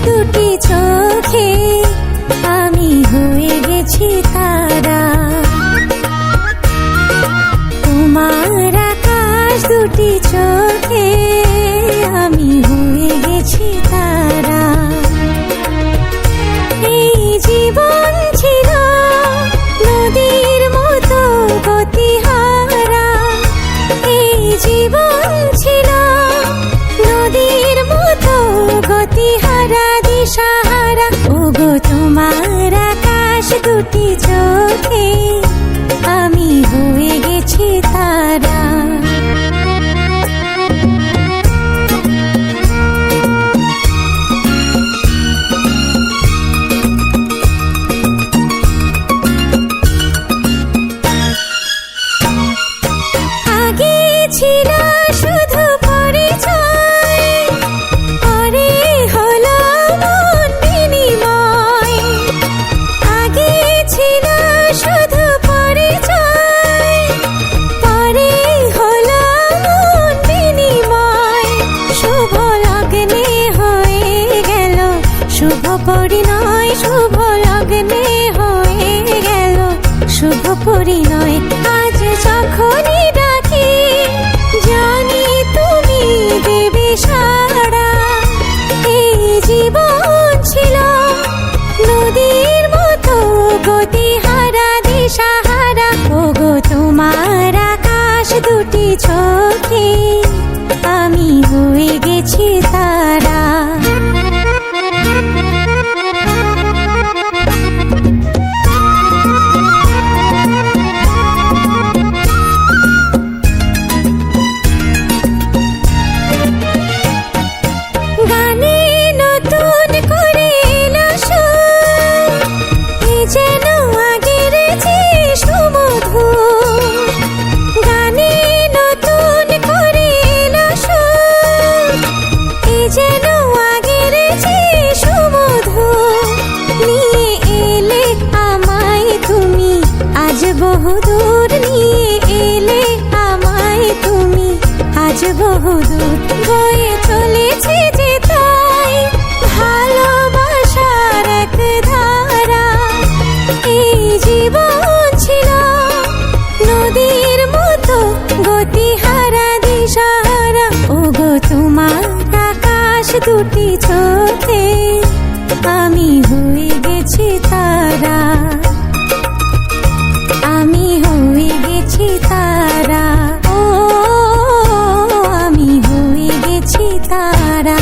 দুটি চোখে আমি হয়ে গেছি তারা। তোমার আকাশ দুটি চোখে আমি হয়ে গেছি তারা। এই জীবন ছিল নদীর মতো গতিহারা, এই জীবন ছিল নদীর মতো গতিহারা দিশাহারা। ওগো তোমার আকাশ দুটি চোখে আমি হয়ে গেছি তারা। আগে ছিল শুধু পরিচয়, পরে হলো মন বিনিময়। আগে ছিল শুধু পরিচয়, পরে হলো মন বিনিময়। শুভ লগ্নে হয়ে গেল শুভ পরিণয়, শুভ লগ্নে হয়ে গেল শুভ পরিণয়। আজ যখনই ডাকি জানি তুমি দেবে সাড়া। এই জীবন ছিল নদীর মতো গতিহারা দিশাহারা। ওগো তোমার আকাশ দুটি চোখে আমি হয়ে গেছি তারা। গানে নতুন করে এলো সুর, এ যেন আগের চেয়ে সুমধুর। গানে নতুন করে এলো সুর, এ যেন আগের চেয়ে সুমধুর। নিয়ে এলে আমায় তুমি আজ বহুদূর, নিয়ে এলে আমায় তুমি আজ বহুদূর। বয়ে চলেছে যে তাই ভালোবাসার এক ধারা। এই জীবন ছিল নদীর মতো গতিহারা দিশাহারা। ওগো তোমার আকাশ দুটি চোখে আমি হয়ে গেছি তারা, আমি হয়ে গেছি তারা। ও আমি হয়ে গেছি তারা।